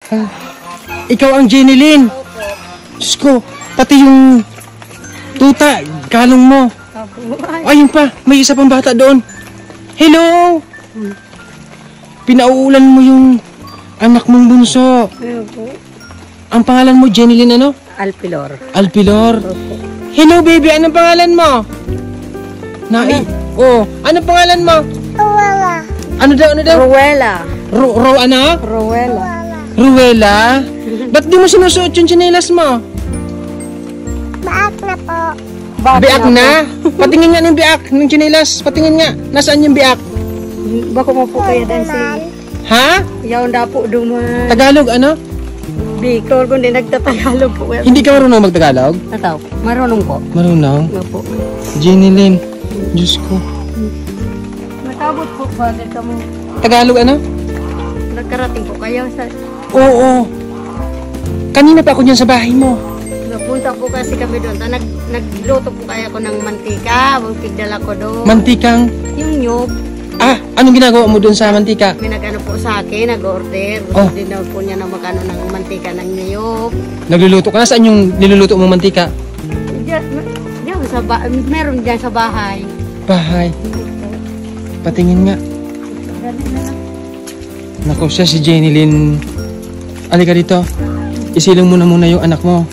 Ah, ikaw ang Jenny Lynn. Diyos ko, pati yung tuta, kalong mo. Ayun pa, may isa pang bata doon. Hello! Pinauulan mo yung anak mong bunso. Ang pangalan mo, Jenny Lynn ano? Alpilor. Alpilor. Hello baby, anong pangalan mo? Anong pangalan mo? Ruwela. Ano daw? Ruwela. Ano? Ruwela. Ruwela? Ba't di mo sinusuot yung tsinelas mo? Baak na po. Biak na? Patingin nga ng biak, ng tsinelas. Patingin nga. Nasaan yung biak? Bako mo po kayo dancing. Ha? Yaw na po duman. Tagalog ano? Bicol kundi nagtatagalog po. Hindi ka marunong magtagalog? Ataw, marunong po. Marunong? Nga po. Jenny Lynn. Diyos ko. Nakabot po ba? Kamo Tagalog ano? nagkarating po kayo sa... Oo. Kanina pa ako dyan sa bahay mo. Napunta po kasi kami doon. Nagluto po kaya ako ng mantika. Tigdala ko doon. Mantikang? Yung nyug. Anong ginagawa mo doon sa mantika? May nag-ano po sa akin, nag-order. Oh. Din daw po niya na magano ng mantika ng niyog. Nagluluto ka? Nasaan yung niluluto mong mantika? Diyan sa meron diyan sa bahay. Bahay. Patingin nga. Naku, siya si Jenny Lynn. Alika dito. Isilong mo na muna yung anak mo.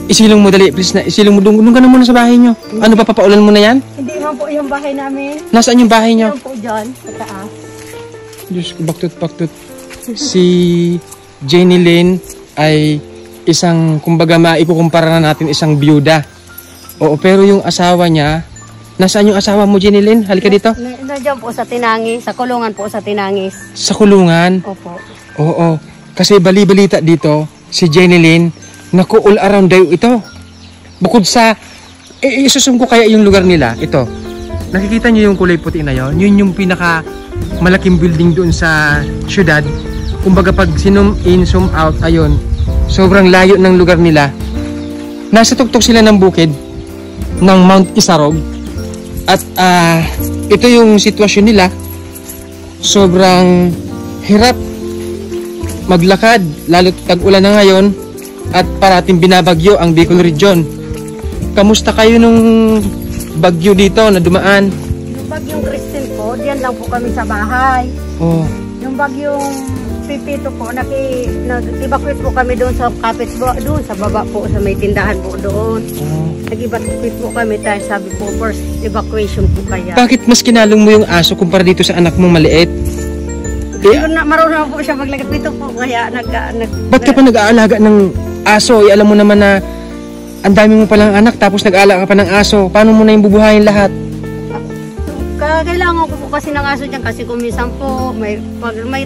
Isilong mo dali, please na. Isilong mo. Doon ka na muna sa bahay nyo. Ano ba, papaulan mo na yan? Hindi man po yung bahay namin. Nasaan yung bahay nyo? Yan po dyan, sa taas. Diyos ko, baktut. Si Jenny Lynn ay isang, kumbaga maikukumpara na natin isang byuda. Oo, pero yung asawa niya, nasaan yung asawa mo, Jenny Lynn? Halika dito. Nandiyan po sa Tinangis, sa kulungan po sa Tinangis. Sa kulungan? Opo. Oo, kasi bali-balita dito, si Jenny Lynn, naku, all around daw ito. Bukod sa, isusum ko kaya yung lugar nila, ito. Nakikita niyo yung kulay puti na yon? Yun yung pinaka malaking building doon sa syudad. Kumbaga pag sinum in, zoom out, ayun, sobrang layo ng lugar nila. Nasa tuktok sila ng bukid ng Mount Isarog. At ito yung sitwasyon nila. Sobrang hirap maglakad, lalo't tag-ulan na ngayon at parating binabagyo ang Bicol Region. Kamusta kayo nung bagyo dito na dumaan? Yung bagyong Kristen po, diyan lang po kami sa bahay. Oh. Yung bagyong Pipito po, nag-evacuate po kami doon sa kapit po, doon sa baba po, sa may tindahan po doon. Oh. Nag-evacuate po kami tayo, sabi po, first evacuation po kaya. Bakit mas kinalong mo yung aso kumpara dito sa anak mong maliit? Marunong po siya maglagay dito po, kaya Ba't ka pa nag-aalaga ng aso? Alam mo naman na ang dami mo palang anak tapos nag-aalaga ka pa ng aso. Paano mo na yung bubuhayin lahat? Kailangan ko po kasi ng aso dyan kasi kung minsan po may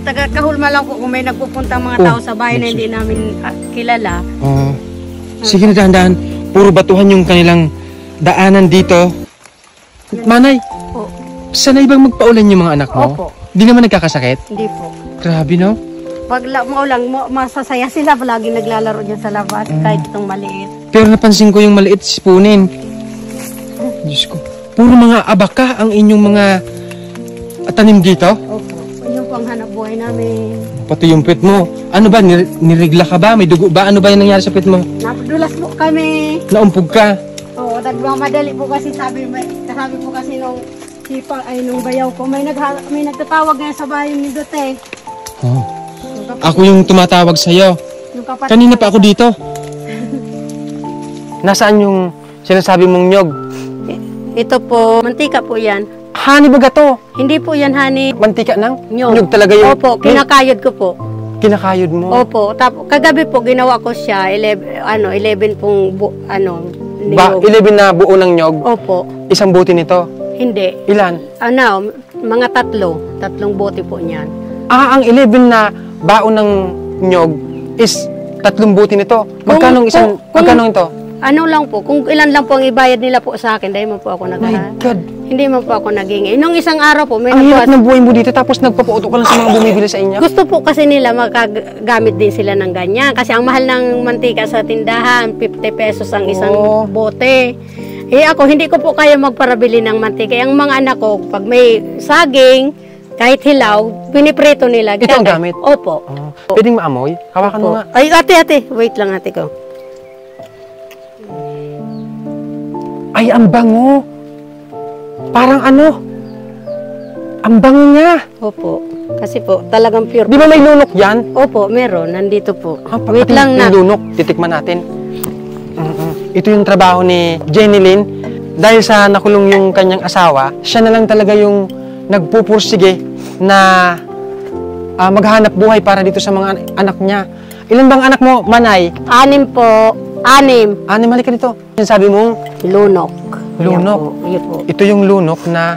taga-kahulma lang po kung may nagpupunta mga tao sa bahay na hindi namin kilala. Oh. Sige na dahan-dahan. Puro batuhan yung kanilang daanan dito. Manay, Po. sanay bang magpaulan yung mga anak mo? Opo. Di naman nagkakasakit? Hindi po. Grabe no? Pag maulang, masasaya sila palagi naglalaro dyan sa labas kahit itong maliit. Pero napansin ko yung maliit sipunin. Diyos ko. Puro mga abaka ang inyong mga tanim dito? Opo. Yung pang hanap buhay namin. Pati yung pet mo. Ano ba? Nirigla ka ba? May dugo ba? Ano ba yung nangyari sa pet mo? Napadulas po kami. Naumpog ka? Oo, madali po kasi sabi po kasi nung nung bayaw ko, may nagtatawag nga sa bahay ni Duterte. Oh. Ako yung tumatawag sa'yo. Yung kapatid. Kanina pa ako dito. Nasaan yung sinasabi mong nyog? Ito po, mantika po yan. Honey ba to? Hindi po yan, honey. Mantika ng? Nyog. Nyog talaga yung... Opo, kinakayod ko po. Kinakayod mo? Opo, kagabi po ginawa ko siya, 11 pong, niyog. 11 na buo ng nyog? Opo. Isang buti nito? Hindi. Ilan? Mga tatlong bote po niyan. Ang 11 na baon ng nyog is 3 buti nito. Magkano ito? Ano lang po, kung ilan lang po ang ibayad nila po sa akin, dahil man po ako My God. Hindi man po ako naging. Nung isang araw po, may ang hirap ng buhay mo dito tapos nagpapauto ka lang sa mga bumibili sa inyo? Gusto po kasi nila makagamit din sila ng ganyan. Kasi ang mahal ng mantika sa tindahan, 50 pesos ang isang bote. Ako, hindi ko po kaya magparabili ng mantika. Ang mga anak ko, pag may saging, Kahit hilaw, piniprito nila. Ito ang gamit? Opo. Oh. Pwedeng maamoy? Hawakan mo Opo. nga. Ay, ate. Wait lang ate ko. Ay, ang bango. Parang ano? Ang bango niya. Opo. Kasi po, talagang pure. Di ba may lunok yan? Opo, meron. Nandito po. Pati Wait lang na. yung lunok, titikman natin. Ito yung trabaho ni Jenny Lynn. Dahil sa nakulong yung kanyang asawa, siya na lang talaga yung nagpupursige na maghanap buhay para dito sa mga anak niya. Ilan bang anak mo, Manay? 6 po. 6. Halika dito. Yung sabi mo, Lunok. lunok. Yan po. Ito yung lunok na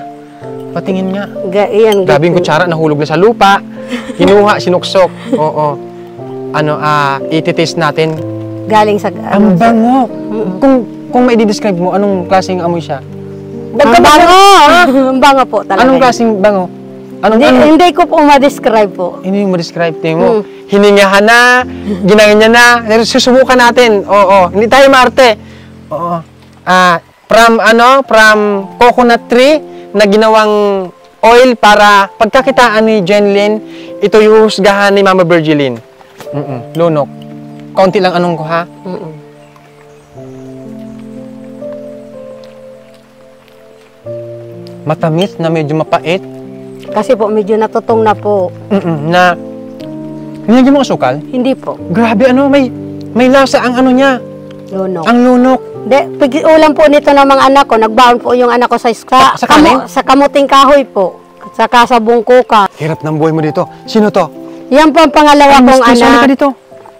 patingin nga. Yan. Grabe yung kutsara, nahulog na sa lupa. Kinuha, sinuksok. Oo. Iti-taste natin. Galing sa... Ang bango. Kung may i-describe mo, anong klaseng amoy siya? Ang bango! Ang bango po talaga. Anong klaseng bango? Hindi ko po ma-describe po. Hindi mo ma-describe. Tingin mo, hiningahan na, ginaganya na, susubukan natin. Oo. Hindi tayo maarte. Oo. From coconut tree na ginawang oil para pagkakitaan ni Jen Lynn, ito yung husgahan ni Mama Virgilin. Lunok. Kaunti lang anong ko ha? Matamis na medyo mapait. Kasi po, medyo natutong na po. Na, nilagyan mo asukal? Hindi po. Grabe, may lasa ang ano niya. Lunok. Ang lunok. Ulam po nito ng mga anak ko. Nagbaon po yung anak ko sa kanin? sa kamuting kahoy po. Saka sa bungkuka. Hirap ng buhay mo dito. Sino to? Yan po ang pangalawa kong Miss, halika anak. dito.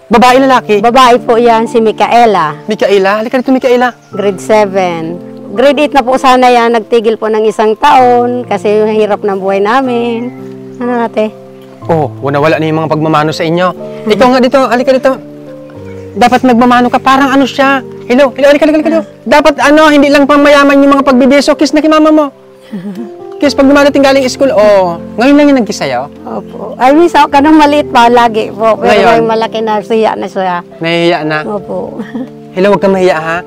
Babae, lalaki? Babae po yan, si Micaela. Micaela? Halika dito, Micaela. Grade 7. Grade 8 na po sana yan. Nagtigil po ng 1 taon kasi hirap ng buhay namin. Ano natin? Oh, nawala na yung mga pagmamano sa inyo. Ikaw nga dito, halika dito. Dapat nagmamano ka, parang ano siya. Hello, halika dito. Dapat hindi lang pang mayaman yung mga pagbibeso. Kiss na kay mama mo. Kiss pag dumadating galing school. Oh, ngayon lang yung nag-kiss sa'yo? Opo. Ay, misa ka nang maliit pa lagi po. Pero Ngayon? ngayon malaki na siya na siya. Nahihiya na. Opo. Hello, huwag kang mahiya ha.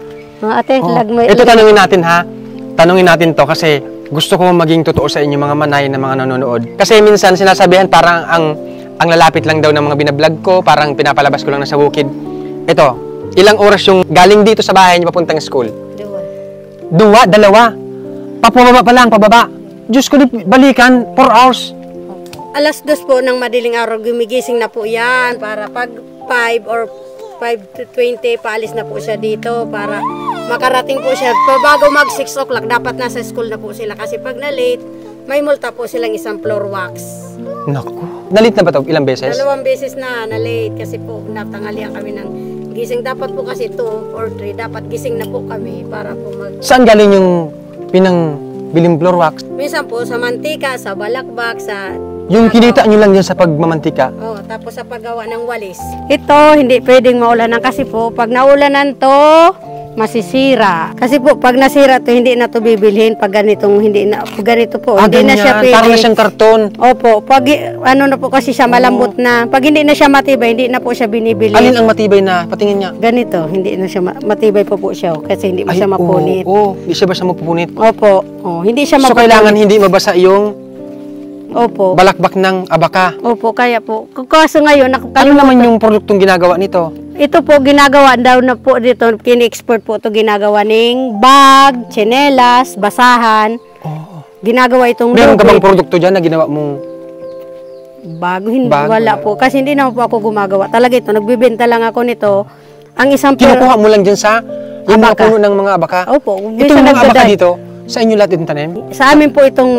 Ate, Oh. lagmay. Ito tanungin natin ha. Tanungin natin to kasi gusto ko maging totoo sa inyo mga manay na mga nanonood. Kasi minsan sinasabihan parang ang lalapit lang daw ng mga binablog ko, parang pinapalabas ko lang na sa bukid. Ito, ilang oras yung galing dito sa bahay niyo papuntang school? 2, 2. Papababa pa lang, pababa. Diyos ko, balikan, 4 hours. 2:00 po ng madaling araw, gumigising na po yan para pag 5 or 5:20 paalis na po siya dito para makarating po siya. Bago mag 6 o'clock, dapat nasa school na po sila kasi pag na-late, may multa po silang 1 floor wax. Naku. Nalit na ba ito? Ilang beses? 2 beses na na-late kasi po natanghalian kami ng gising. Dapat po kasi 2 or 3, dapat gising na po kami para po Saan galing yung biling floor wax? Minsan po sa mantika, sa balakbak, sa... Yung kinita nyo lang yan sa pagmamantika? Oh, tapos sa paggawa ng walis. Ito, hindi pwedeng maulanan kasi po, pag naulanan to, masisira. Kasi po, pag nasira to, hindi na to bibilhin. Pag ganitong, hindi na, pag ganito po, hindi na siya pwede. Parang na siyang karton. Opo, pag ano na po kasi siya, malambot na. Pag hindi na siya matibay, hindi na po siya binibili. Alin ang matibay na? Patingin niya. Ganito, hindi na siya matibay po siya kasi hindi mo siya mapunit. Oo, hindi siya basta mapupunit. Opo, hindi siya So, mapunit. kailangan hindi mabasa yung Opo. balakbak ng abaka. Opo, kaya po. Kaso ngayon, Ano naman yung produktong ginagawa nito? ito po, ginagawa daw na po dito, kini-export po ito, ginagawa ng bag, tsinelas, basahan. Oh. Ginagawa itong Meron ka bang lubid. produkto dyan na ginawa mong... Bago, hindi, Bag, wala po. Kasi hindi naman po ako gumagawa. Talaga ito, nagbibenta lang ako nito. Ang isang Kinukuha mo lang dyan sa yung mga Abaka. puno ng mga abaka? Opo. Itong mga abaka nagdadal- dito, sa inyo lahat itong tanim? Sa amin po itong,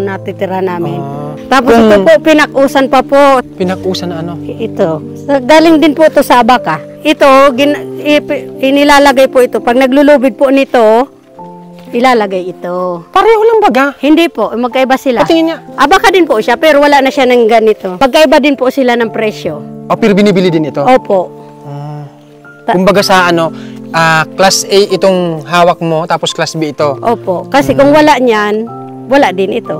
natitira namin. Ah. Tapos ito po, pinakusan pa po. Pinakusan na ano? Ito. Galing din po ito sa abaka. Ito, inilalagay po ito. Pag naglulubid po nito, ilalagay ito. Pareho lang baga. Hindi po, magkaiba sila. Patingin niya. Abaka din po siya, pero wala na siya ng ganito. Magkaiba din po sila ng presyo. O, pero binibili din ito? Opo. Kumbaga sa class A itong hawak mo, tapos class B ito. Opo. Kasi kung wala niyan, wala din ito.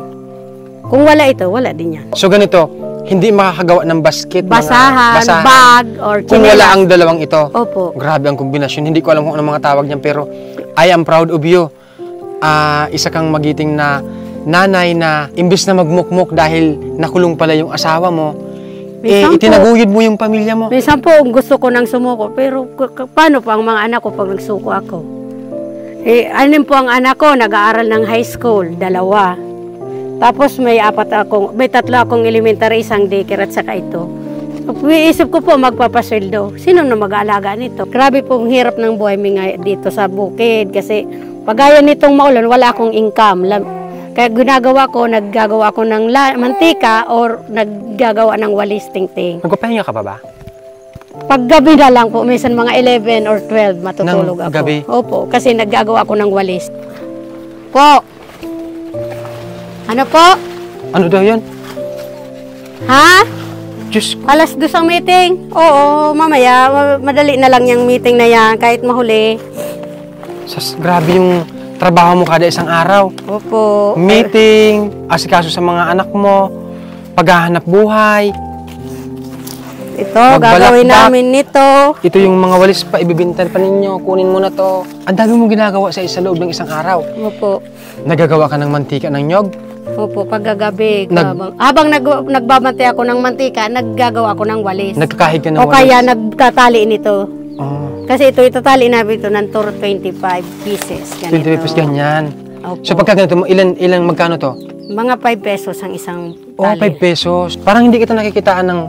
Kung wala ito, wala din yan. So ganito, hindi makakagawa ng basket, Basahan, bag, or kung wala tsinelas. ang dalawang ito. Opo. Grabe ang kombinasyon. Hindi ko alam kung ano mga tawag niyan, pero I am proud of you. Isa kang magiting na nanay na imbis na magmukmok dahil nakulong pala yung asawa mo, Minsan po. itinaguyod mo yung pamilya mo. Minsan po, gusto ko nang sumuko, pero paano po ang mga anak ko pag nagsuko ako? Anim po ang anak ko, nag-aaral ng high school, 2. Tapos may 3 akong elementary, 1 daycare at saka ito. Iisip ko po magpapasweldo. Sino na mag-aalaga nito? Grabe po ang hirap ng buhay mi nga dito sa bukid kasi pagaya nitong maulan, wala akong income. Kaya naggagawa ko ng mantika or naggagawa ng walis ting-ting. Nagpapahinga ka pa ba? Paggabi na lang po, minsan mga 11 or 12 matutulog Ng ako. gabi? Opo, kasi naggagawa ko ng walis. Po. Ano po? Ano daw yan? Ha? Diyos ko. Alas 2 ang meeting? Oo, mamaya. Madali na lang yung meeting na yan, kahit mahuli. Grabe yung trabaho mo kada isang araw. Opo. Meeting, asikaso sa mga anak mo, paghahanap buhay. Ito, Magbalakbak. gagawin namin nito. Ito yung mga walis pa, ibibintan pa ninyo, kunin mo na to. Ang dami mong ginagawa sa loob ng isang araw. Opo. Nagagawa ka ng mantika ng nyog. Opo, paggagabi. Nag- habang nagbabantay ako ng mantika, naggagawa ako ng walis. Nagkakahig ka ng O walis. kaya nagtatali nito. Oh, Kasi ito, itatali namin ito ng 25 pieces. 20 pesos ganyan. Opo. So pagka ganito, ilan magkano to? Mga 5 pesos ang isang Oh, tali. 5 pesos. Parang hindi kita nakikitaan ng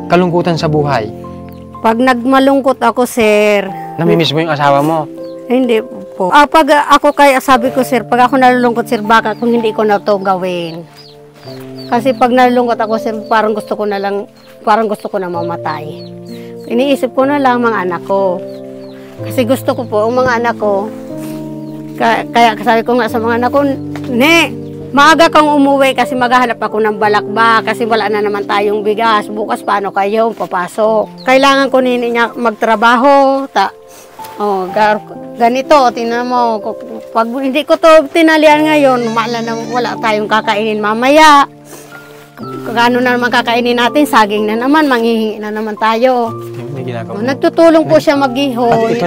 kalungkutan sa buhay. Pag nagmalungkot ako, sir, Namimiss mo yung asawa mo. hindi po. Pag ako kaya sabi ko, sir, pag ako nalulungkot, sir, baka kung hindi ko na ito gawin. Kasi pag nalulungkot ako, sir, parang gusto ko na mamatay. Iniisip ko na lang mga anak ko. Kasi gusto ko po, ang mga anak ko, kaya sabi ko nga sa mga anak ko, maaga kang umuwi kasi maghahanap ako ng balakba kasi wala na naman tayong bigas. Bukas paano kayo papasok? Kailangan ko niya magtrabaho. Ganito, tingnan mo. Pag hindi ko to tinalian ngayon, wala tayong kakainin mamaya. Kano na naman kakainin natin, saging na naman, manghihingi na naman tayo. May ginagawa. Nagtutulong po siya maghihoy, Pati ito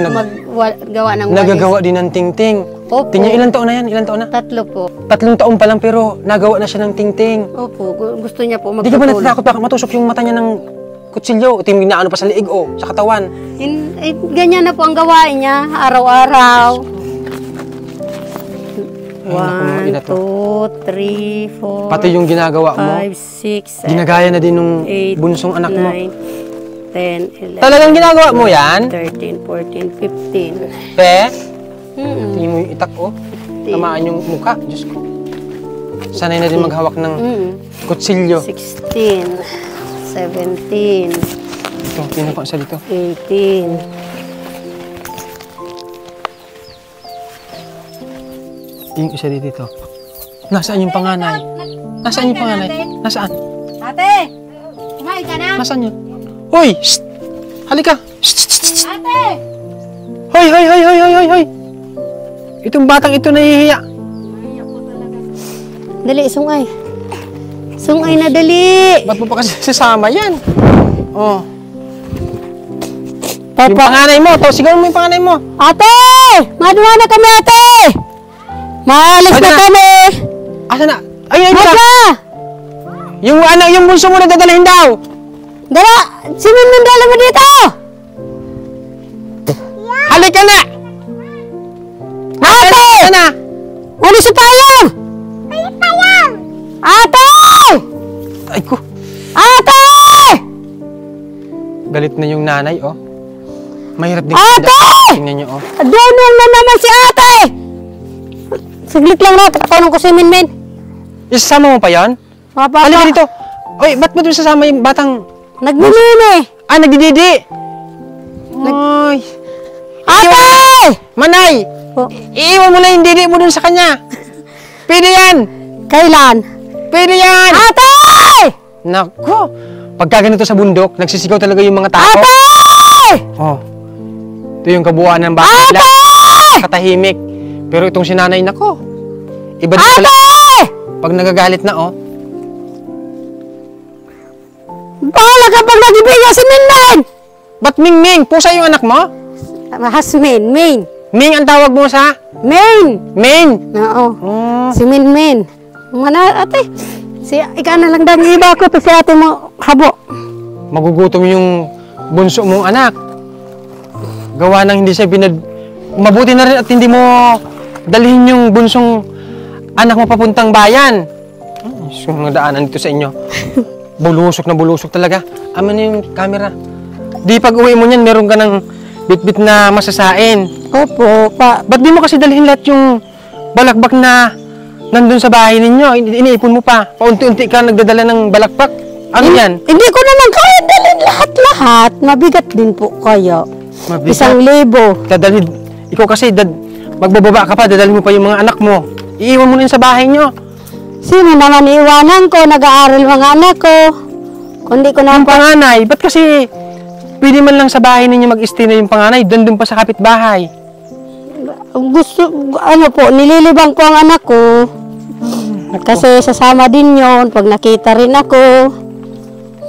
gawa ng walis. Nagagawa din ng ting-ting. Opo. Tingnan, ilan taon na yan? Ilan taon na? 3 po. 3 taon pa lang pero nagawa na siya ng ting-ting. Opo, gusto niya po Di ka ba magtutulong. natatakot baka matusok yung mata niya ng kutsilyo? Ito yung inaano pa sa liig sa katawan. Ganyan na po ang gawain niya, araw-araw. Ay, naku, mga ina 1, 2, 3, 4, Pati yung ginagawa mo, 5, 6, 7, ginagaya na din nung 8, bunsong anak mo. 9, 10, 11, Talagang ginagawa mo yan? 13, 14, 15. Pe? Mm-mm. Tingin mo yung itak, oh. Tamaan yung mukha. Diyos ko. Sanay na din maghawak ng kutsilyo. 16, 17, Ito, pinako sa dito. 18. Yung isa dito. Nasaan yung panganay? Nasaan yung panganay? Nasaan? Ate! Kumain ka na? Nasaan yun? Hoy! Shh! Halika! Shh! Shh! Shh! Shh! Ate! Hoy! Hoy! Hoy! Hoy! Hoy! Hoy! Itong batang ito nahihiya. Dali, sungay. Sungay na dali. Ba't mo pa kasi sasama yan? Oh. Yung Papa. panganay mo. Sigaw mo yung panganay mo. Ate! Maduwa na kami, ate! Maalis na Ate na. kami! Asa na? Ayun na! Ate! Yung bunso mo na dadalhin daw. Dala! Simin dala mo dito! Halika na! Ate! Halika na! Ano si Payang? Ate! Ay ko. Ate! Galit na yung nanay, oh. Mahirap din Ate! Tingnan niyo, oh. Dunong na naman si ate! Saglit lang na, kakulong ko si Minmin. Isasama mo pa yan? Papa, Halika dito. Oy, ba't mo doon sasama yung batang... Nagmimini! nagdididi! Oy. Ate! Manay! Oh, Iiwan mo na yung didi mo doon sa kanya. Pwede yan! kailan? Pwede yan! Ate! Nako! Pagka ganito sa bundok, nagsisigaw talaga yung mga tao. Ate! Oh. Ito yung kabuuan ng bahay nila. Katahimik. Pero itong sinanay, nako. Iba din pala. Pag nagagalit na, oh. Bahala ka pag nagibigay si Minmin! Ba't Ming-Ming? Pusa yung anak mo? Hasmin, Min. Ming ang tawag mo sa? Min! Ming! Oo. Oh. Si Minmin. Mana ate, ikaw na lang dang iba ko, si ate mo habo. Magugutom yung bunso mong anak. Gawa ng hindi siya mabuti na rin at hindi mo dalhin yung bunsong anak mo papuntang bayan. Yung mga daanan dito sa inyo. Bulusok na bulusok talaga. Amin na yung camera. Di pag uwi mo niyan, meron ka ng bit-bit na masasain. Opo, Ba't di mo kasi dalhin lahat yung balakbak na nandun sa bahay ninyo? Iniipon mo pa. Paunti-unti ka nagdadala ng balakbak. Ano yan? Hindi ko naman kaya dalhin lahat-lahat. Mabigat din po kayo. Mabigat. 1,000. Dadalhin. Ikaw kasi, magbababa ka pa, dadalhin mo pa yung mga anak mo. Iiwan mo na yun sa bahay nyo. Sino naman iwanan ko? Nag-aaral mga anak ko. Kundi ko naman Yung panganay, ba't kasi pwede man lang sa bahay ninyo mag-stay na yung panganay, doon pa sa kapitbahay. Nililibang ko ang anak ko. Kasi sasama din yon pag nakita rin ako.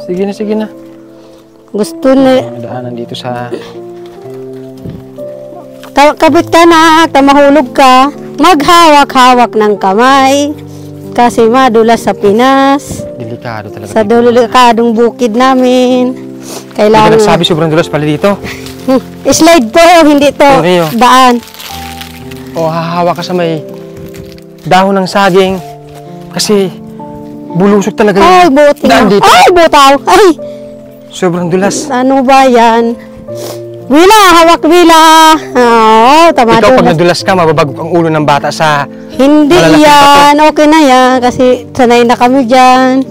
Sige na. Gusto na, Daanan dito sa... kapit ka na, mahulog ka, maghawak-hawak ng kamay. Kasi madulas sa Pinas. Delikado talaga. Sa delikadong bukid namin. Hindi Kailangan... ka nagsabi sobrang dulas pala dito. Slide po, hindi to Torneo. daan. O hahawa ka sa may dahon ng saging. Kasi bulusok talaga Ay, yung buti daan na. dito. Ay, butaw. Ay, Sobrang dulas. ano ba yan? Wila, hawak wila. Oo, tama Ikaw pag dulas. nadulas ka, mababagok ang ulo ng bata sa... Hindi malalaking yan. Okay na yan. Kasi sanay na kami dyan.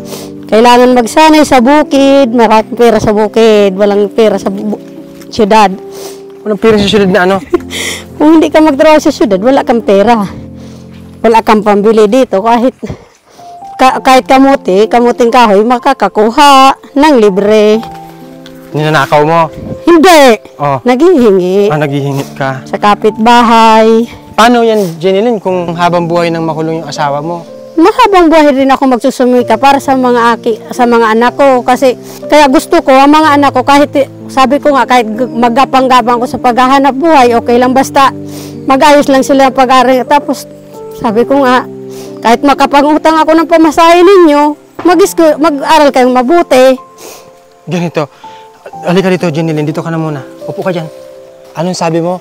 Kailangan magsanay sa bukid. Maraming pera sa bukid. Walang pera sa syudad. Walang pera sa syudad na ano? Kung hindi ka magtrabaho sa syudad, wala kang pera. Wala kang pambili dito. Kahit kamuting kahoy, makakakuha ng libre. Ninanakaw mo. Hindi. Oh. Naghihingi. Naghihingit ka. Sa kapitbahay. Paano yan, Jenilyn, kung habang buhay nang makulong yung asawa mo? Mahabang buhay rin ako magsusumika para sa mga anak ko. Kasi, kaya gusto ko, ang mga anak ko, sabi ko nga, kahit maggapang-gapang ko sa paghahanap buhay, okay lang, basta mag-ayos lang sila ng pag-aaral. Tapos, sabi ko nga, kahit makapangutang ako ng pamasahe ninyo, mag-aral kayong mabuti. Ganito. Halika dito, Jenilyn. Dito ka na muna. Upo ka dyan. Anong sabi mo?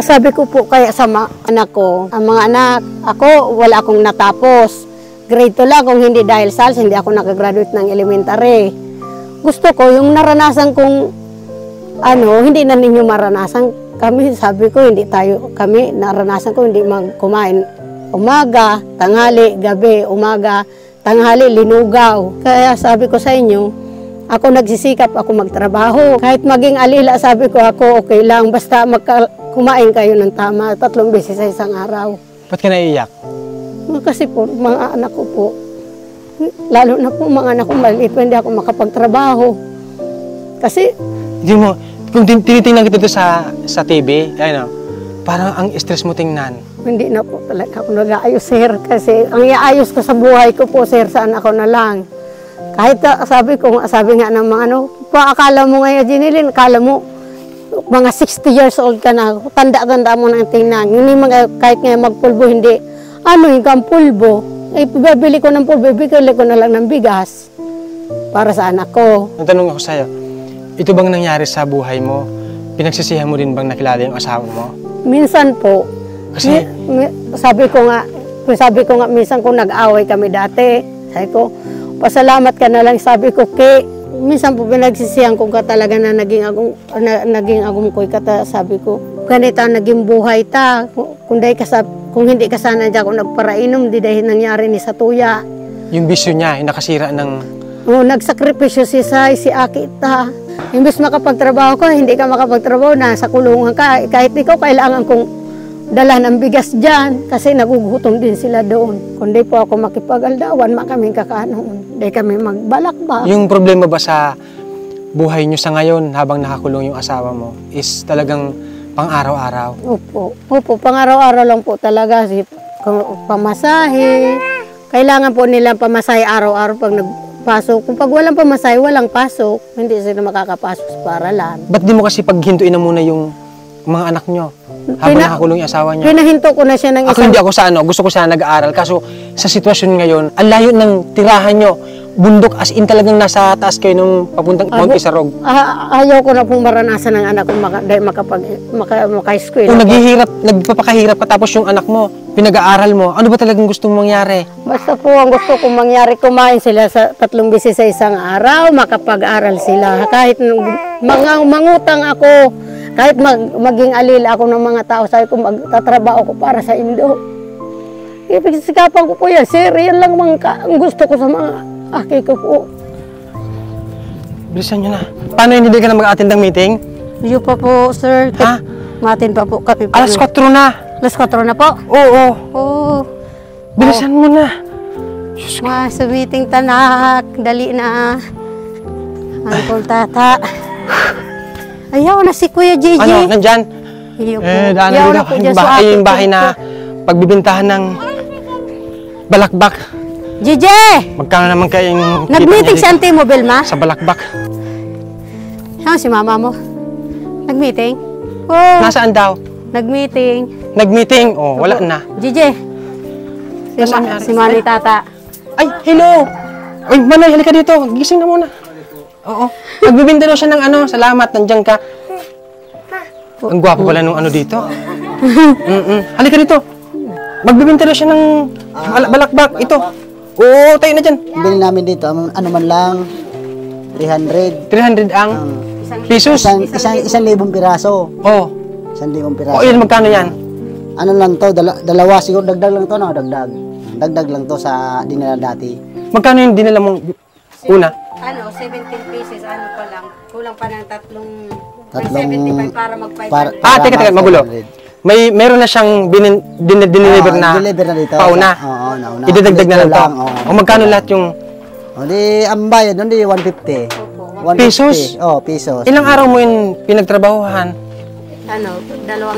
Sabi ko po kaya sa mga anak ko, ang mga anak, ako wala akong natapos. Grade 2 lang, kung hindi dahil SALS, hindi ako nakagraduate ng elementary. Gusto ko, yung naranasan kong, hindi na ninyo maranasan. Kami, sabi ko, naranasan ko hindi kumain umaga, tanghali, gabi, umaga, tanghali, linugaw. Kaya sabi ko sa inyo, ako nagsisikap, ako magtrabaho. Kahit maging alila, sabi ko, ako okay lang. Basta kumain kayo ng tama 3 beses sa isang araw. Ba't ka naiiyak? Kasi po, mga anak ko po, lalo na po mga anak ko maliit, hindi ako makapagtrabaho. Kasi, Hindi mo, kung tinitingnan kita dito sa TV, parang ang stress mo tingnan. hindi na po talaga ako nag-aayos, sir. Kasi ang iaayos ko sa buhay ko po, sir, saan ako na lang. Kahit sabi nga ng mga akala mo ngayon, Jenilyn, akala mo, mga 60 years old ka na, tanda-tanda mo na tingnan. Kahit ngayon magpulbo, hindi, yung pulbo. Bibili ko ng pulbo, bibili ko na lang ng bigas para sa anak ko. Natanong ako sa'yo, ito bang nangyari sa buhay mo? Pinagsisihan mo din bang nakilala yung asawa mo? Minsan po, Kasi, sabi ko nga, minsan kung nag-away kami dati, sabi ko, pasalamat ka na lang, sabi ko, minsan po pinagsisihan ko ka talaga na naging agum ko'y kata, sabi ko, ganito naging buhay ta, kung hindi ka sana dyan ako nagparainom, di dahil nangyari ni sa tuya. yung bisyo niya, yung nakasira ng... Nagsakripisyo si Aki ta. Imbes makapagtrabaho ko, hindi ka makapagtrabaho, nasa kulungan ka, kahit ikaw kailangan kong dala ng bigas dyan kasi nagugutom din sila doon. Kundi po ako makipag-aldawan, kaming kakanoon. Hindi kami magbalakbak. Yung problema ba sa buhay niyo sa ngayon habang nakakulong yung asawa mo is talagang pang-araw-araw? Opo, pang-araw-araw lang po talaga. Pamasahe. Kailangan po nilang pamasahe araw-araw pag nagpasok. Kung pag walang pamasahe, walang pasok. Hindi sila makakapasok sa paralan. Ba't di mo kasi paghintuin na muna yung mga anak nyo? Habang nakakulong yung asawa niya. Pinahinto ko na siya ng Ako isang... hindi ako sa ano, gusto ko sana nag-aaral. Kaso sa sitwasyon ngayon, ang layo ng tirahan nyo. Bundok as in talagang nasa taas kayo nung papuntang Mount Pisarog. Ayaw ko na pong maranasan ng anak ko dahil maka-school. Kung nagpapakahirap ka tapos yung anak mo, pinag-aaral mo, ano ba talagang gusto mong mangyari? Basta po ang gusto kong mangyari, kumain sila sa 3 beses sa isang araw, makapag-aral sila. Kahit mangutang ako, kahit maging alila ako ng mga tao, sabi ko magtatrabaho ko para sa Indo. Ibig sikapan ko po yan, sir, yan lang ang gusto ko sa mga aki ko po. Bilisan nyo na. Paano hindi ka na mag-attend ng meeting? Iyo pa po, sir. Ha? Matin pa po kami. Alas 4 na. Alas 4 na po? Oo. Oo. Bilisan mo na. Sa meeting tanak, dali na. Angkol tata. Ayaw na si Kuya Gigi. Ano, nandyan? Iyo po. Daan Ayaw na na po dito. dyan sa Yung akin bahay po. na pagbibintahan ng balakbak. Gigi! Magkano naman kayong Nag-meeting kita si niya Auntie Mobilma? sa balakbak? Saan si mama mo? Nag-meeting? Oh, Nasaan daw? nag-meeting. Nag-meeting? Oh, wala na. Gigi. Si Mami Tata. Ay, hello! Ay, Manoy, halika dito. Gising na muna. Oo. Nagbibinta daw siya ng ano. Salamat, nandiyan ka. Ang gwapo pala nung ano dito. Halika dito. Magbibinta daw siya ng balakbak. Ito. Oo, tayo na dyan. Bili namin dito, ano man lang, 300. 300 ang pesos. Isang libong piraso. Oh. 1,000 Oh, piraso. yun, magkano yan? Ano lang to, dalawa siguro, dagdag lang to, no? Dagdag lang to sa dinala dati. Magkano yung dinala mong una? 17 pieces, pa lang. Kulang pa ng tatlong 75 para mag-500. Teka, magulo. Meron na siyang dinideliver na deliver na dito. pauna. Oo, nauna. Idadagdag na lang to. Oo. O magkano lahat yung O di, ang bayad, nun di 150. 150. Pesos? Oh, pesos. ilang araw mo yung pinagtrabahuhan? 2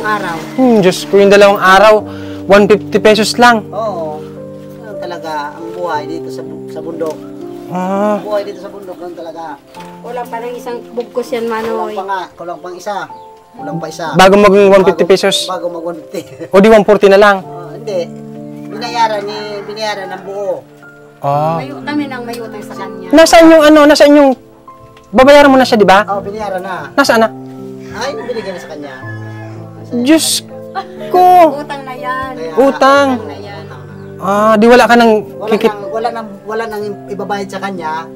araw. Diyos ko, yung 2 araw, 150 pesos lang. Oo. Ano talaga, ang buhay dito sa bundok. Ah, Ang buhay dito sa bundok, lang talaga. Kulang pa ng isang bugkos yan, Manoy. Kulang pang isa. Kulang pa isa. bago maging 150 pesos. Bago mag 150. O di 140 na lang. Hindi. Binayaran ng buo. Ah. Kami nang may utang sa kanya. Nasaan yung babayaran mo na siya, di ba? Oh, binayaran na. Nasaan na? Ay, binigyan na sa kanya. Diyos ko. Utang na yan. Utang. Na yan. Ah, di wala ka ng kikit. Wala nang ibabayad sa kanya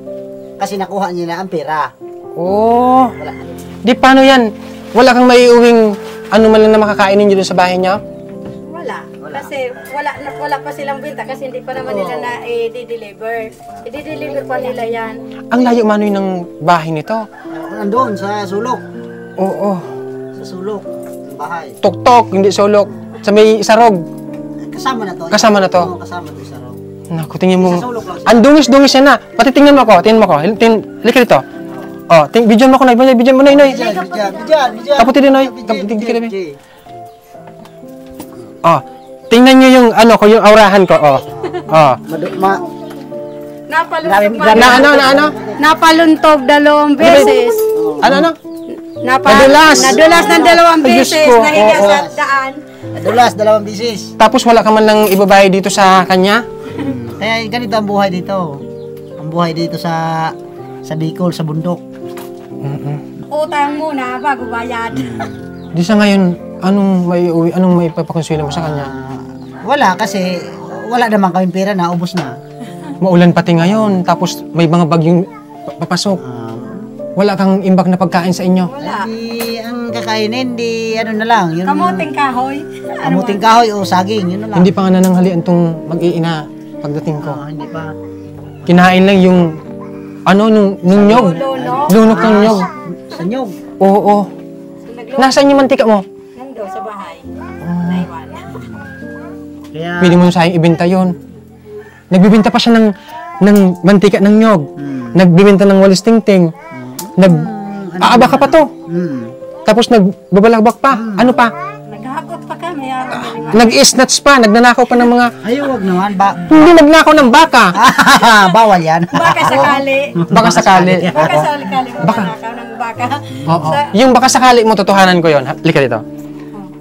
kasi nakuha niya na ang pera. Oh. Wala. Di paano yan? Wala kang maiuwing ano man lang na makakainin nyo dun sa bahay niya? Wala. Kasi wala pa silang benta kasi hindi pa naman nila na i-deliver. I-deliver pa nila yan. Ang layo manoy ng bahay nito. Nandoon sa sulok. Oo. Sa sulok. Ang bahay. Tuktok, hindi sulok. Sa may sarog. Kasama na to. Kasama na to? Oo, kasama to sa sulok. Naku, tingin mo. Sa sulok lang siya. Ang dungis-dungis yan na. Pati tingnan mo ako. Tingnan mo ako. Halika dito. Oh, bidyan mo ako, Noy. Bidyan mo, Noy. Bijan. Kaputi din, Noy. Kaputi ka din. Oh, tingnan nyo yung ano ko, yung aurahan ko. Oh. Oh. Napaluntog 2 beses. Ano? Nadulas ng 2 Ay, Diyos beses. ko. Nahiga Oo. sa daan. Dulas, 2 bisis. Tapos wala ka man lang ibabayad dito sa kanya? Kaya ganito ang buhay dito. Ang buhay dito sa Bicol, sa bundok. Utang muna bago bayad. Di sa ngayon, anong may papakonsuelo mo sa kanya? Wala kasi wala naman kaming pera na, ubos na. Maulan pati ngayon, tapos may mga bagyong papasok. Wala kang imbak na pagkain sa inyo. Wala. Di ang kakainin, di ano na lang. Yung Kamuting kahoy. kamuting kahoy o saging, yun na lang. Hindi pa nga nananghalian tong mag-iina pagdating ko. Hindi pa. Kinain lang yung nung nyog. Lunok ng nyog. Sa nyog. Oo. Nasaan yung mantika mo? Nando sa bahay. Naiwan. Kaya, Pwede mo sayang ibenta yon. Nagbibenta pa siya ng mantika ng nyog. Nagbibenta ng walis tingting. Aaba ka pa to. Tapos nagbabalakbak pa. Ano pa? Naghakot pa kami. Nag-snatch pa. Nagnanakaw pa ng mga... ay, wag naman. Hindi nagnakaw ng baka. Bawal yan. Baka sakali. Baka sakali. Baka sakali. Baka ng baka. Oo. Yung baka sakali mo, totohanan ko yon. Halika dito.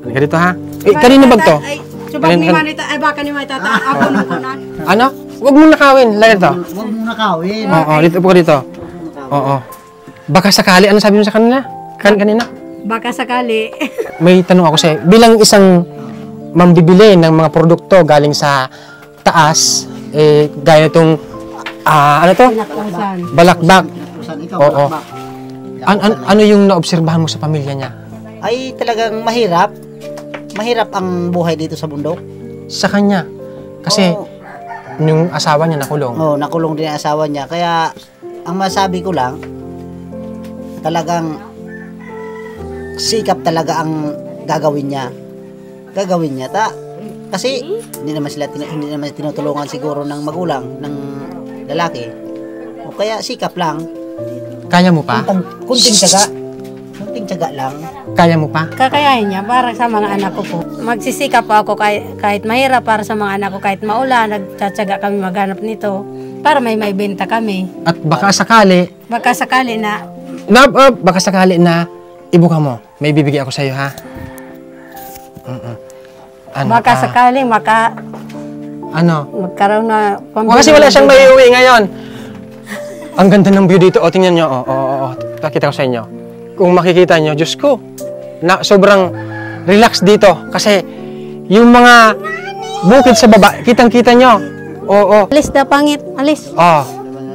Halika dito ha. Eh, kanino bag to? Ay, subag ni Manita, ay baka ni Manita, ako nung kunan. Ano? Huwag mo nakawin. Halika dito. Huwag mo nakawin. Oo, dito po dito. Oo. Baka sakali, ano sabi mo sa kanila? Kanina? Baka sakali. May tanong ako sa'yo. Bilang isang mambibili ng mga produkto galing sa taas, eh, gaya itong, ano to? Pinakausan. Balakbak. Kusan ikaw, Oo. balakbak. Ano yung naobserbahan mo sa pamilya niya? Ay talagang mahirap. Mahirap ang buhay dito sa bundok. Sa kanya. Kasi, Oo. yung asawa niya nakulong. Oh, nakulong din ang asawa niya. Kaya, ang masabi ko lang, talagang sikap talaga ang gagawin niya. Gagawin niya. Kasi, hindi naman sila tinutulungan siguro ng magulang, ng lalaki. O kaya, sikap lang. Kaya mo pa? Kunting tiyaga. Kunting tiyaga lang. Kaya mo pa? Kakayahin niya para sa mga anak ko po. Magsisikap po ako kahit mahirap para sa mga anak ko, kahit maulan, nagtsatsaga kami maghanap nito para may benta kami. At baka sakali, Baka sakali na baka sakali na ibuka mo. May bibigay ako sa iyo, ha? Ano, baka sakaling ano? magkaroon na Kasi wala siyang may uwi ngayon. Ang ganda ng view dito. O, tingnan nyo. Oo. Pakita ko sa inyo. Kung makikita nyo, Diyos ko, sobrang relax dito. Kasi, yung mga bukid sa baba, kitang-kita nyo. Oo. Alis na pangit, alis.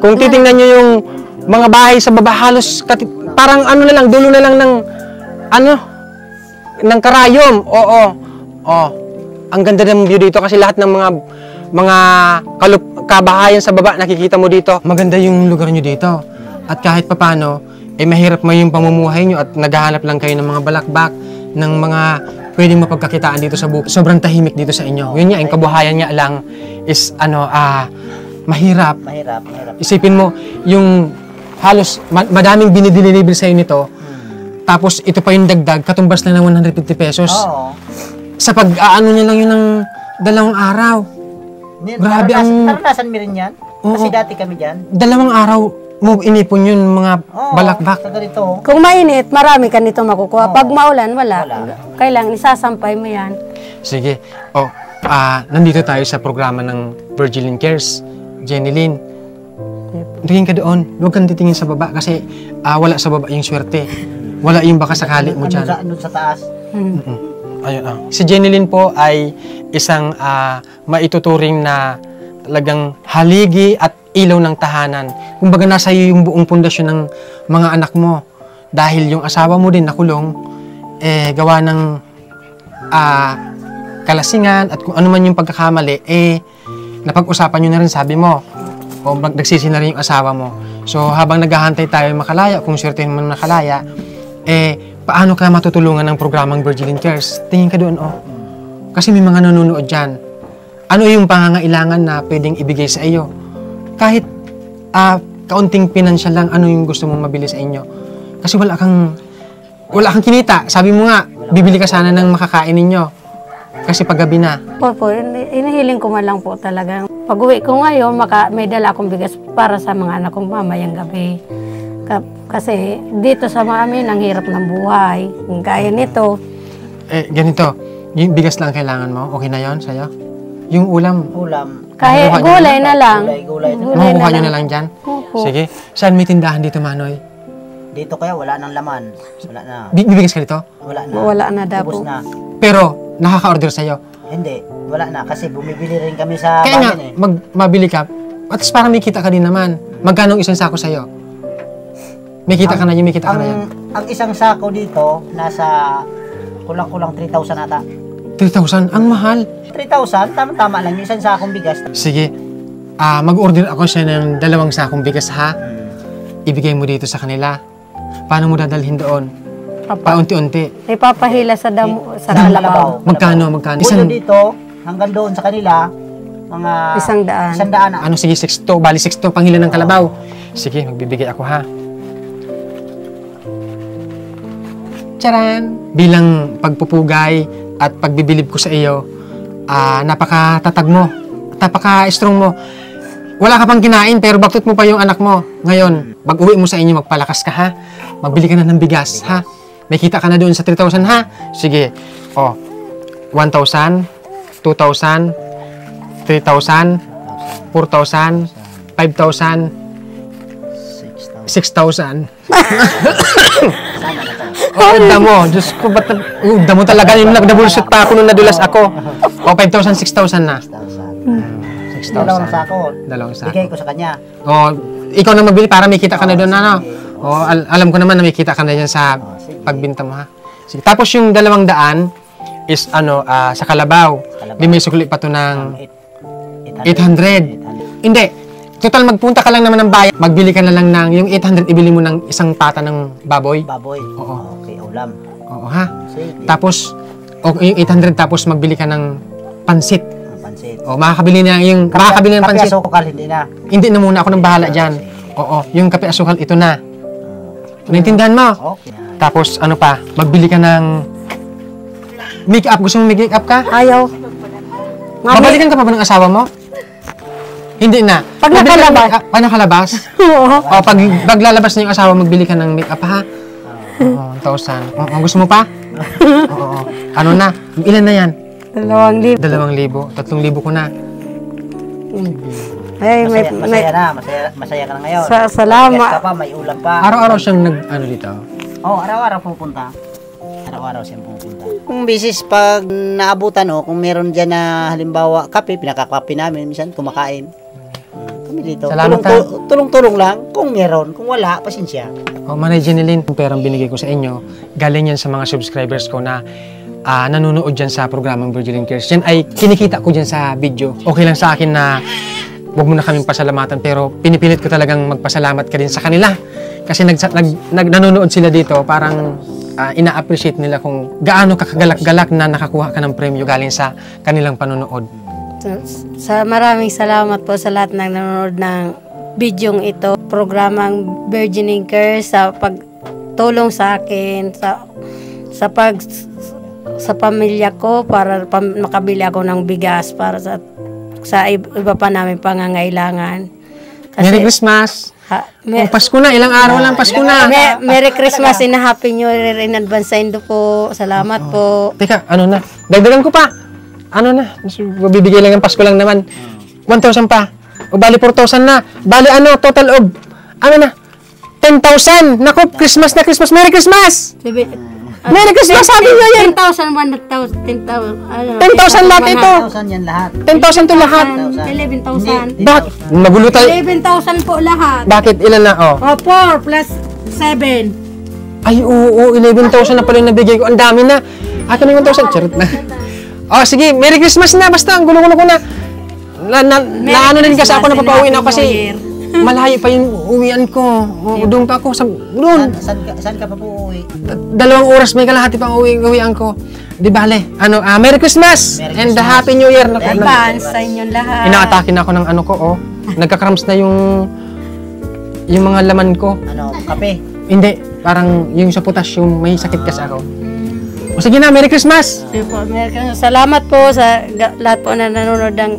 Kung titingnan nyo yung mga bahay sa baba, halos, parang ano na lang, dulo na lang ng, ng karayom. Oo. Ang ganda ng view dito kasi lahat ng mga kabahayan sa baba nakikita mo dito. Maganda yung lugar nyo dito. At kahit papano, mahirap mo yung pamumuhay nyo at naghahanap lang kayo ng mga balakbak, ng mga pwedeng mapagkakitaan dito sa bukid. Sobrang tahimik dito sa inyo. Yun nga, yung kabuhayan nga lang is, mahirap. Mahirap. Isipin mo, yung halos madaming binideliver sa'yo nito, tapos ito pa yung dagdag, katumbas na ng 150 pesos. Oo. Sa pag-aano niya lang yun ng 2 araw. Grabe ang... Naranasan mo rin yan? Kasi dati kami dyan. 2 araw mo inipon yun, mga balakbak. Sa ganito. Kung mainit, marami ka nito makukuha. Pag maulan, wala. Kailangan isasampay mo yan. Sige. Nandito tayo sa programa ng Virgilin Cares. Jenny Lynn, tingin ka doon. Huwag kang titingin sa baba kasi wala sa baba yung swerte. Wala yung baka sakali mo dyan. Ano sa taas? Ayun, Si Jenny Lynn po ay isang maituturing na talagang haligi at ilaw ng tahanan. Kumbaga nasa iyo yung buong pundasyon ng mga anak mo. Dahil yung asawa mo din nakulong, gawa ng kalasingan at kung ano man yung pagkakamali, napag-usapan nyo na rin, sabi mo. O nagsisi na rin yung asawa mo. So habang naghahantay tayo makalaya, kung swertein mo nakalaya, paano ka matutulungan ng programang Virgilin Cares? Tingin ka doon, Kasi may mga nanonood dyan. Ano yung pangangailangan na pwedeng ibigay sa iyo? Kahit kaunting pinansyal lang, ano yung gusto mong mabili sa inyo? Kasi wala kang kinita. Sabi mo nga, bibili ka sana ng makakain ninyo. Kasi paggabi na. Po, inihiling ko man lang po talaga. Pag uwi ko ngayon, may dala akong bigas para sa mga anak kong mamayang gabi. Kasi dito sa amin, ang hirap ng buhay. Gaya nito. Ganito, yung bigas lang kailangan mo, okay na yon sa'yo? Yung ulam, Kahit gulay na lang. makukuha nyo na lang dyan? Opo. Sige. Saan may tindahan dito, Manoy? Dito kaya wala nang laman. Wala na. Bibigas ka dito? Wala na. Wala na daw Ubus po. na. Pero, nakaka-order sa'yo. Hindi. Wala na. Kasi bumibili rin kami sa Kaya nga, bayan mabili ka, at least parang may kita ka din naman. Magkano ang isang sako sa'yo? May kita ka na yun, may kita ka na yan. Ang isang sako dito, nasa kulang-kulang 3,000 ata. 3,000? Ang mahal. 3,000? Tama-tama lang. Yung isang sakong bigas. Sige, mag-order ako siya ng 2 sakong bigas, ha? Ibigay mo dito sa kanila. Paano mo dadalhin doon? Paunti-unti. Ipapahila sa damo, sa Sa kalabaw. Magkano? Puno dito, hanggang doon sa kanila, mga 100. 100 na. Ano, sige, 6 bali 6 panghila ng kalabaw. Sige, magbibigay ako, ha? Charan! Bilang pagpupugay at pagbibilib ko sa iyo, napakatatag mo, napaka-strong mo. Wala ka pang kinain pero bakit mo pa yung anak mo. Ngayon, pag uwi mo sa inyo, magpalakas ka, ha? Magbili ka na ng bigas, ha? May kita ka na doon sa 3,000 ha? Sige. O, 1,000, 2,000, 3,000, 4,000, 5,000, 6,000. Oh, damo. Diyos ko, ba't damo talaga yung nagdabulsot pa ako nung nadulas ako. O, 5,000, 6,000 na. 6,000. Dalawang sako. Dalawang sako. Bigay ko sa kanya. O, ikaw na magbili para may kita ka na doon, ano? O, alam ko naman na may kita ka na dyan sa pagbinta mo, ha? Sige. Tapos yung 200 is, sa Kalabaw. Di may sukli pa to ng 800. Hindi. Total, magpunta ka lang naman ng bayan. Magbili ka na lang ng, yung 800, ibili mo ng isang pata ng baboy. Baboy. Oo. Okay, ulam. Oo, ha? Sige. Tapos, yung 800, tapos magbili ka ng pansit. Ang pansit. O, makakabili na yung, makakabili ng pansit. Kape asukal, hindi na. Hindi na muna ako nang bahala dyan. Oo, yung kape asukal, ito na. Naintindihan mo? Okay. Tapos, ano pa, magbili ka ng make-up. Gusto mo make-up ka? Ayaw. Babalikan ka pa ba ng asawa mo? Hindi na. Pag Magbili ka ng nakalabas. make-up. Pag nakalabas? Oo. O, pag lalabas na yung asawa, magbili ka ng make-up, ha? Oo, 1,000. Oo, gusto mo pa? Oo. Ano na? Ilan na yan? 2,000. 2,000. 3,000 ko na. Ay, Masaya na. Masaya ka na ngayon. Salamat. Yes ka pa, may ulam pa. Araw-araw siyang dito. Oo, araw-araw pupunta. Araw-araw siyang pupunta. Kung bisis pag naabutan kung meron dyan na halimbawa kape, pinakakape namin, minsan kumakain. Kami dito. Salamat, Tulong-tulong lang kung meron. Kung wala, pasensya. O, Manay Jeneline, yung perang binigay ko sa inyo, galing yan sa mga subscribers ko na nanonood dyan sa programang Virgin Cares. Yan ay kinikita ko dyan sa video. Okay lang sa akin na huwag mo na kaming pasalamatan, pero pinipilit ko talagang magpasalamat ka din sa kanila. Kasi nanonood sila dito, parang ina-appreciate nila kung gaano kakagalak-galak na nakakuha ka ng premyo galing sa kanilang panonood. Maraming salamat po sa lahat ng nanonood ng bidyong ito, programang Virgin Cares, sa pagtulong sa akin, sa pamilya ko, para makabili ako ng bigas para sa iba pa namin pangangailangan. Merry Christmas! Pasko na, ilang araw lang Pasko na. Merry Christmas and Happy New Year in advance sa Indo po. Salamat po. Teka, dagdagan ko pa. Bibigay lang ng Pasko lang naman. 1,000 pa. O bali 4,000 na. Bali total of, 10,000. Naku, Christmas na Christmas. Merry Christmas! Merry Christmas, sabi niya yan. 10,000, 10,000. 10,000 lahat ito. 10,000 yan lahat. 10,000 to lahat. 11,000. Bakit? Magulo tayo. 11,000 po lahat. Bakit? Ilan na? 4 plus 7. Ay, oo, 11,000 na pala yung nabigay ko. Ang dami na. Ato na yung 1,000. Charot na. Sige, Merry Christmas na. Basta, ang gulo-gulo ko na. Naano din kasi ako, napapauwi na ako kasi malayo pa yung uwian ko. Doon pa ako. Doon. Saan ka pa po uwi? 2 oras may kalahati pang uwian ko. Di bale. Merry Christmas! And Happy New Year. Advance sa inyong lahat. Inaatake na ako ng Nagka-cramps na yung mga laman ko. Kape? Hindi. Parang yung sa potassium, may sakit kasi ako. O sige na, Merry Christmas! Salamat po sa lahat po na nanonood ng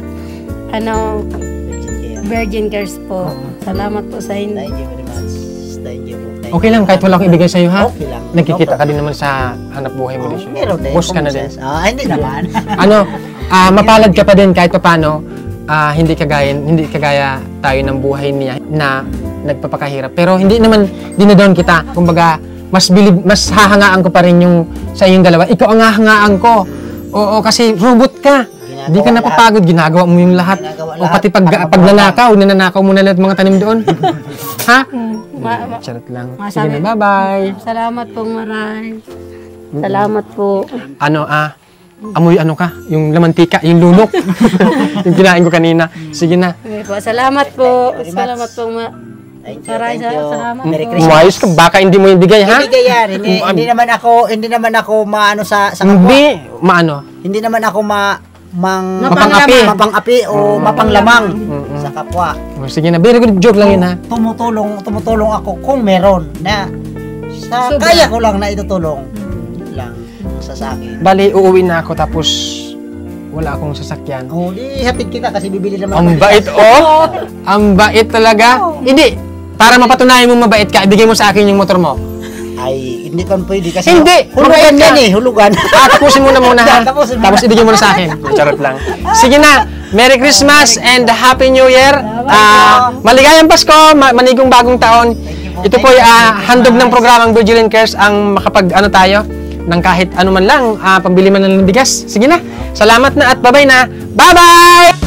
Virgin Cares po. Salamat po sa inyo. Thank you very much. Thank you po. Okay lang, kahit wala akong ibigay sa'yo, ha? Okay lang. Nagkikita ka din naman sa hanap buhay mo. Meron din. Boss ka na din. Hindi naman. Mapalad ka pa din kahit paano. Hindi kagaya tayo ng buhay niya na nagpapakahirap. Pero hindi naman dinadown kita. Kumbaga, mas hahangaan ko pa rin yung sa iyong dalawa. Ikaw ang hahangaan ko. Oo, kasi robot ka. Hindi ka napapagod, ginagawa mo yung lahat. O pati pag nananakaw mo na lahat mga tanim doon. Ha? Charot lang. Sige na, bye-bye. Salamat po, maray. Salamat po. Amoy ka? Yung lamantika, yung lunok. Yung kinain ko kanina. Sige na. Salamat po. Salamat po, maray. Salamat po. Merry Christmas. Umayos ka, baka hindi mo yung bigay, ha? Ibigay yan. Hindi naman ako maano sa kapwa. Hindi, Hindi naman ako Mapang-api o mapanglamang sa kapwa. Sige na, very good joke lang yun, ha? Tumutulong ako kung meron na sa kaya ko lang na itutulong. Yun lang sa akin. Bali, uuwi na ako tapos wala akong sasakyan. Di hatid kita kasi bibili naman. Ang bait, Ang bait talaga. Hindi, para mapatunayan mo mabait ka, ibigay mo sa akin yung motor mo. Ay, hindi kan pwede kasi Hindi, hulugan mabait ka. yan eh, hulugan. Tapusin mo na muna ha. Tapusin mo Tapos na. ibigay mo na sa akin. Charot lang. Sige na. Merry Christmas and Happy New Year. Maligayang Pasko, manigong bagong taon. Ito po ay handog ng programang Vigilant Cares ang makapag ano tayo ng kahit ano man lang, pambili man ng bigas. Sige na. Salamat na at bye-bye na. Bye-bye!